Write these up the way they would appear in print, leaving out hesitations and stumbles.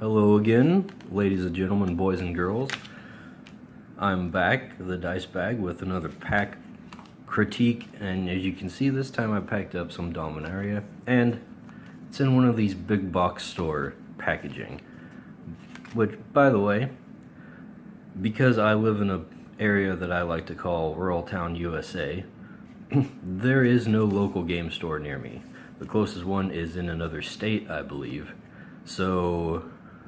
Hello again, ladies and gentlemen, boys and girls. I'm back, the Dice Bag, with another pack critique, and as you can see, this time I packed up some Dominaria, and it's in one of these big box store packaging. Which, by the way, because I live in an area that I like to call Rural Town, USA, there is no local game store near me. The closest one is in another state, I believe. So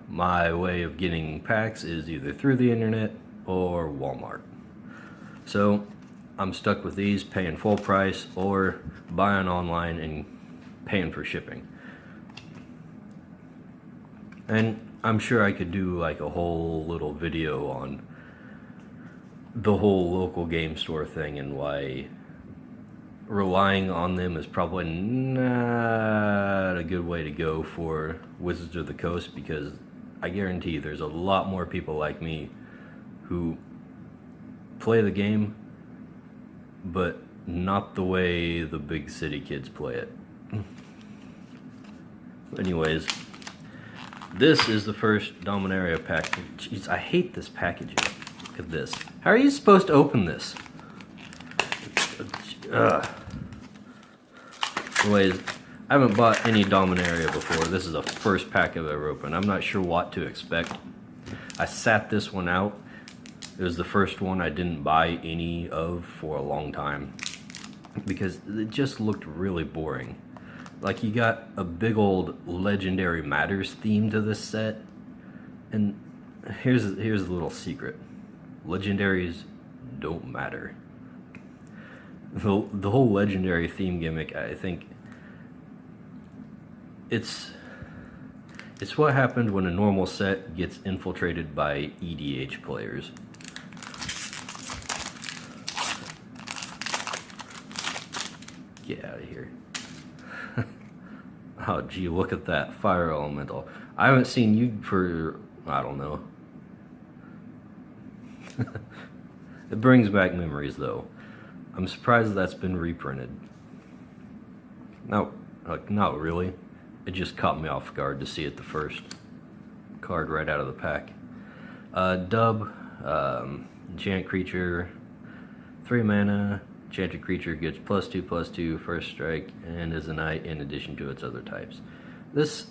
my way of getting packs is either through the internet or Walmart. So I'm stuck with these, paying full price or buying online and paying for shipping. And I'm sure I could do like a whole little video on the whole local game store thing and why relying on them is probably not a good way to go for Wizards of the Coast, because I guarantee there's a lot more people like me who play the game, but not the way the big city kids play it. Anyways, this is the first Dominaria pack. Jeez, I hate this packaging. Look at this. How are you supposed to open this? Anyways, I haven't bought any Dominaria before. This is the first pack I've ever opened. I'm not sure what to expect. I sat this one out. It was the first one I didn't buy any of for a long time because it just looked really boring. Like, you got a big old Legendary Matters theme to this set, and here's a little secret. Legendaries don't matter. The whole legendary theme gimmick, I think, it's what happened when a normal set gets infiltrated by EDH players. Get out of here. Oh gee, look at that fire elemental. I haven't seen you for, I don't know. It brings back memories though. I'm surprised that's been reprinted. No, like, not really. It just caught me off guard to see it the first card right out of the pack. Dub, enchant creature, 3 mana, enchanted creature gets +2/+2 first strike and is a knight in addition to its other types. This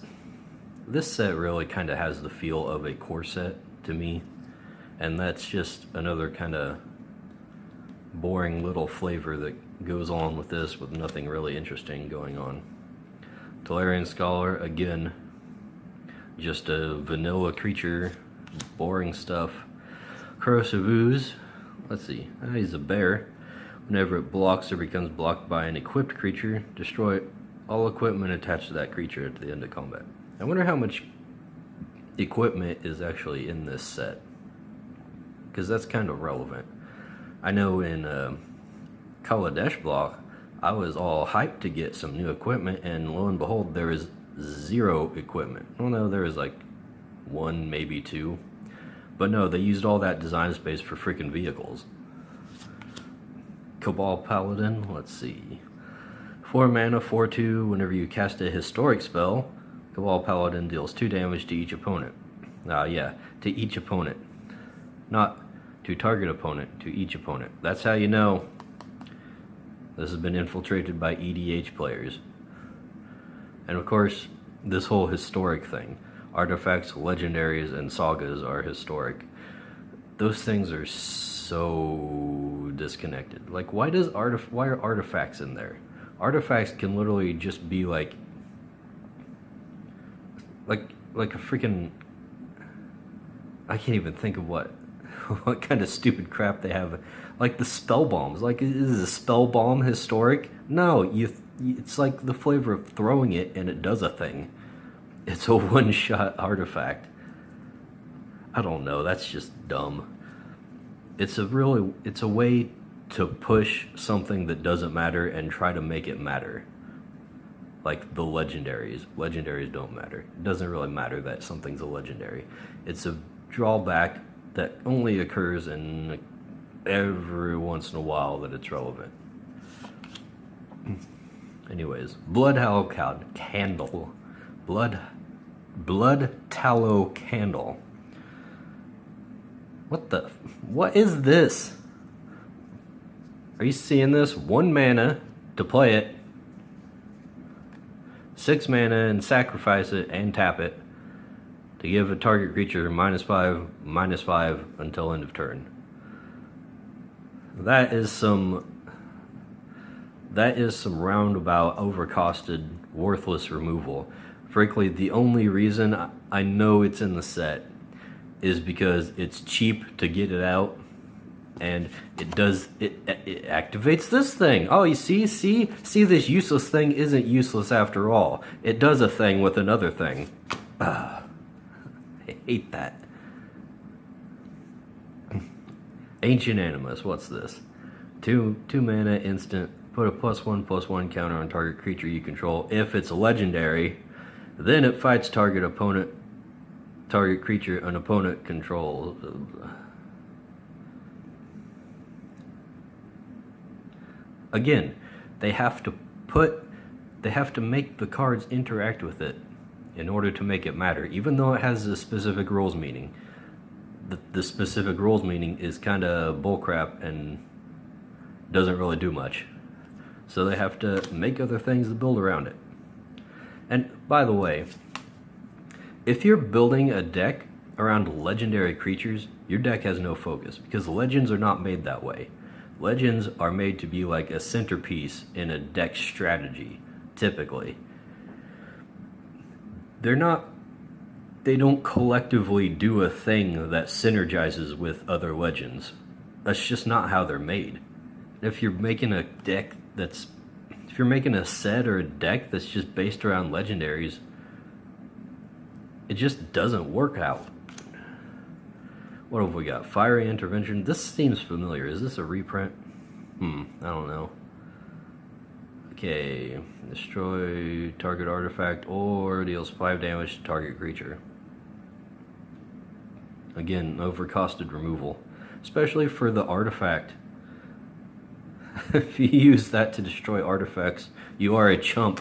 set really kind of has the feel of a core set to me, and that's just another kind of boring little flavor that goes on with this with nothing really interesting going on. Tolarian Scholar, again, just a vanilla creature, boring stuff. Corrosive Ooze, let's see, he's a bear. Whenever it blocks or becomes blocked by an equipped creature, destroy all equipment attached to that creature at the end of combat. I wonder how much equipment is actually in this set, because that's kind of relevant. I know in Kaladesh block, I was all hyped to get some new equipment, and lo and behold, there is 0 equipment. Well, no, there is like 1, maybe 2. But no, they used all that design space for freaking vehicles. Cabal Paladin, let's see. 4 mana, 4/2, whenever you cast a historic spell, Cabal Paladin deals 2 damage to each opponent. Yeah, to each opponent. Not to target opponent, to each opponent. That's how you know this has been infiltrated by EDH players. And of course, this whole historic thing. Artifacts, legendaries, and sagas are historic. Those things are so disconnected. Like, why are artifacts in there? Artifacts can literally just be like a freaking, I can't even think of what kind of stupid crap they have. Like the spell bombs. Like, is a spell bomb historic? No, it's like the flavor of throwing it and it does a thing. It's a one-shot artifact. I don't know, that's just dumb. It's a way to push something that doesn't matter and try to make it matter. Like the legendaries. Legendaries don't matter. It doesn't really matter that something's a legendary. It's a drawback that only occurs in every once in a while that it's relevant. Anyways, Bloodhowl Candle. Blood Tallow Candle. What is this? Are you seeing this? 1 mana to play it. 6 mana and sacrifice it and tap it to give a target creature -5/-5 until end of turn. That is some roundabout, overcosted, worthless removal. Frankly, the only reason I know it's in the set is because it's cheap to get it out, and it activates this thing. Oh, you see, this useless thing isn't useless after all. It does a thing with another thing. I hate that. Ancient Animus, what's this? 2 mana instant. Put a +1/+1 counter on target creature you control. If it's a legendary, then it fights target creature an opponent controls. Again, they have to make the cards interact with it in order to make it matter, even though it has a specific rules meaning. The specific rules meaning is kind of bullcrap and doesn't really do much. So they have to make other things to build around it. And by the way, if you're building a deck around legendary creatures, your deck has no focus, because legends are not made that way. Legends are made to be like a centerpiece in a deck strategy, typically. They don't collectively do a thing that synergizes with other legends. That's just not how they're made. If you're making a set or a deck that's just based around legendaries, it just doesn't work out. What have we got? Fiery Intervention. This seems familiar. Is this a reprint? I don't know. Okay. Destroy target artifact or deals 5 damage to target creature. Again, overcosted removal. Especially for the artifact. If you use that to destroy artifacts, you are a chump.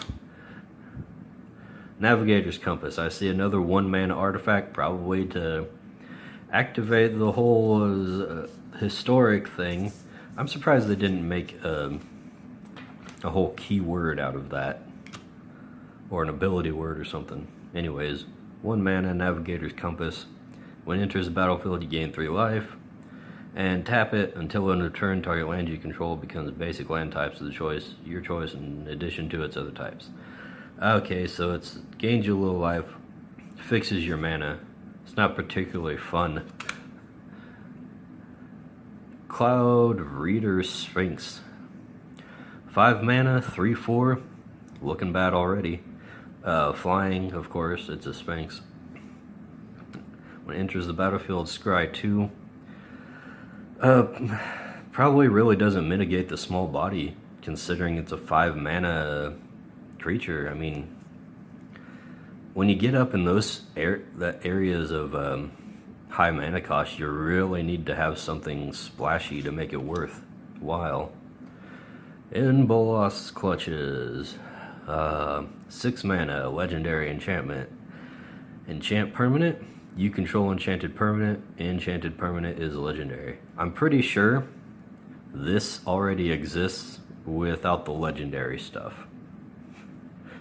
Navigator's Compass. I see another 1 mana artifact, probably to activate the whole historic thing. I'm surprised they didn't make a whole keyword out of that, or an ability word or something. Anyways, 1 mana, Navigator's Compass. When it enters the battlefield, you gain 3 life, and tap it until end of turn. Target land you control becomes basic land types of your choice, in addition to its other types. Okay, so it's gains you a little life, fixes your mana. It's not particularly fun. Cloud Reader Sphinx. 5 mana, 3/4. Looking bad already. Flying, of course, it's a Sphinx. When it enters the battlefield, scry 2. Probably really doesn't mitigate the small body, considering it's a 5 mana creature. I mean, when you get up in those areas of high mana cost, you really need to have something splashy to make it worthwhile. In Bolas' Clutches. 6 mana, legendary enchantment. Enchant permanent. You control enchanted permanent. Enchanted permanent is legendary. I'm pretty sure this already exists without the legendary stuff.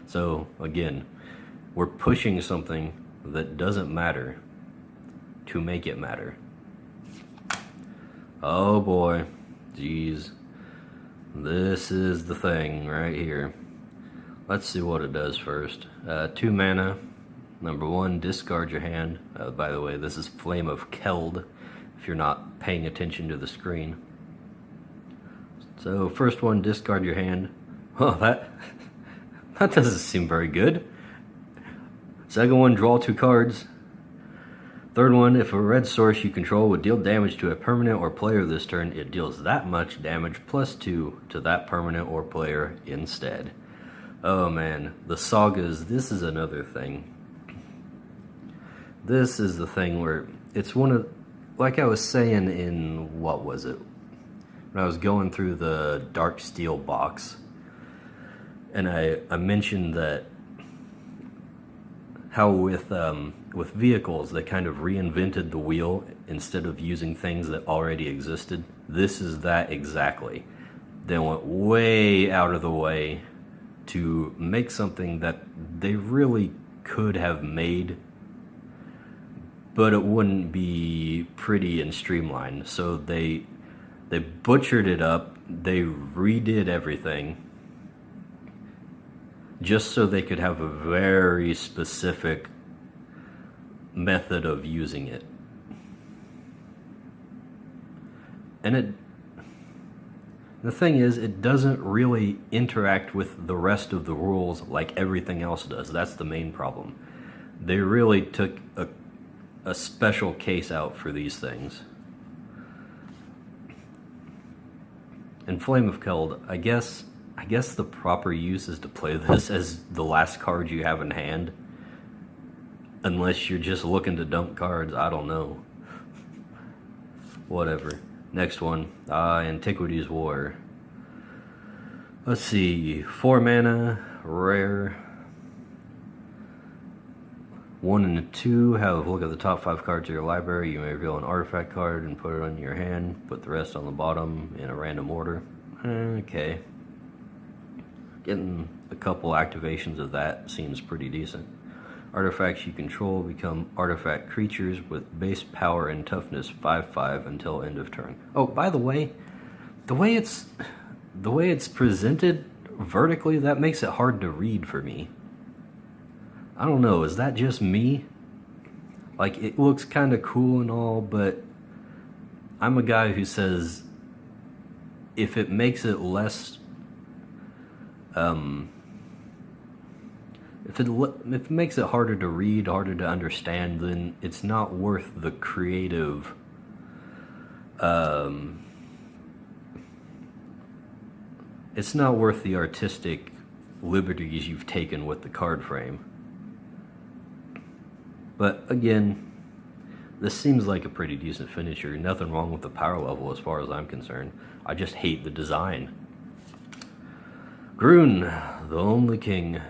So again, we're pushing something that doesn't matter to make it matter. Oh boy, jeez. This is the thing right here. Let's see what it does first. 2 mana. Number 1, discard your hand. By the way, this is Flame of Keld, if you're not paying attention to the screen. So, first one, discard your hand. Oh, that doesn't seem very good. Second one, draw 2 cards. Third one, if a red source you control would deal damage to a permanent or player this turn, it deals that much damage +2 to that permanent or player instead. Oh man, the sagas, this is another thing. This is the thing where it's one of, like I was saying in, what was it? When I was going through the Dark Steel box, and I mentioned that how with vehicles they kind of reinvented the wheel instead of using things that already existed. This is that exactly. They went way out of the way to make something that they really could have made, but it wouldn't be pretty and streamlined. So they butchered it up. They redid everything just so they could have a very specific method of using it. And the thing is, it doesn't really interact with the rest of the rules like everything else does. That's the main problem. They really took a special case out for these things. And Flame of Keld, I guess the proper use is to play this as the last card you have in hand. Unless you're just looking to dump cards, I don't know. Whatever. Next one, Antiquities War. Let's see, 4 mana, rare. 1 and 2, have a look at the top 5 cards of your library. You may reveal an artifact card and put it on your hand. Put the rest on the bottom in a random order. Okay. Getting a couple activations of that seems pretty decent. Artifacts you control become artifact creatures with base power and toughness 5/5 until end of turn. Oh, by the way it's presented vertically, that makes it hard to read for me. I don't know, is that just me? Like, it looks kind of cool and all, but I'm a guy who says if it makes it less if it makes it harder to read, harder to understand, then it's not worth the creative it's not worth the artistic liberties you've taken with the card frame. But again, this seems like a pretty decent finisher. Nothing wrong with the power level as far as I'm concerned. I just hate the design. Grune, the only king.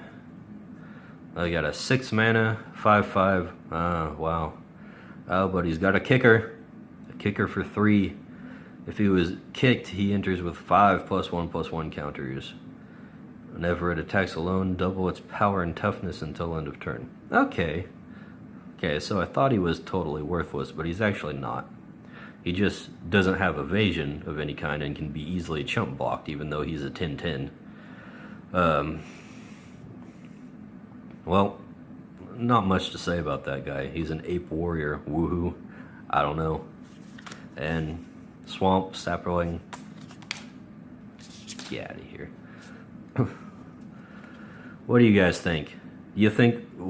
I got a 6 mana, 5/5. Wow. Oh, but he's got a kicker. A kicker for 3. If he was kicked, he enters with 5 +1/+1 counters. Whenever it attacks alone, double its power and toughness until end of turn. Okay. Okay, so I thought he was totally worthless, but he's actually not. He just doesn't have evasion of any kind and can be easily chump blocked, even though he's a 10/10. Well, not much to say about that guy. He's an ape warrior. Woohoo. I don't know. And swamp, sapling. Get out of here. What do you guys think? Do you think the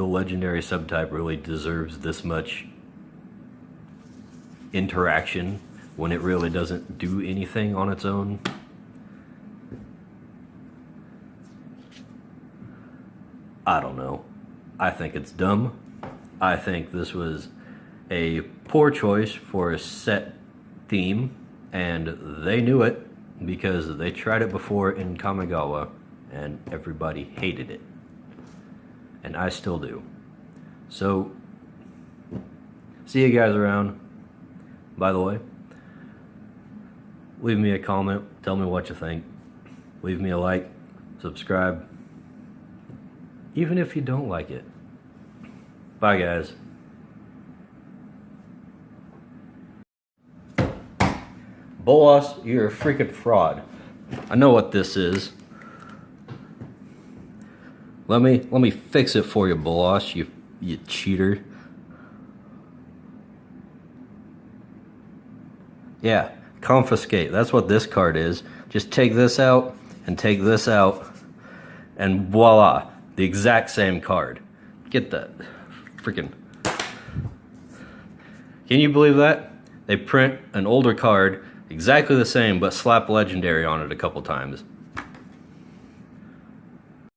legendary subtype really deserves this much interaction when it really doesn't do anything on its own? I don't know. I think it's dumb. I think this was a poor choice for a set theme, and they knew it because they tried it before in Kamigawa and everybody hated it. And I still do. So, see you guys around. By the way, leave me a comment, tell me what you think. Leave me a like, subscribe, even if you don't like it. Bye, guys. Bolas, you're a freaking fraud. I know what this is. Let me fix it for you, Bolas, you cheater. Yeah, confiscate. That's what this card is. Just take this out and take this out, and voila, the exact same card. Get that freaking. Can you believe that? They print an older card exactly the same, but slap legendary on it a couple times.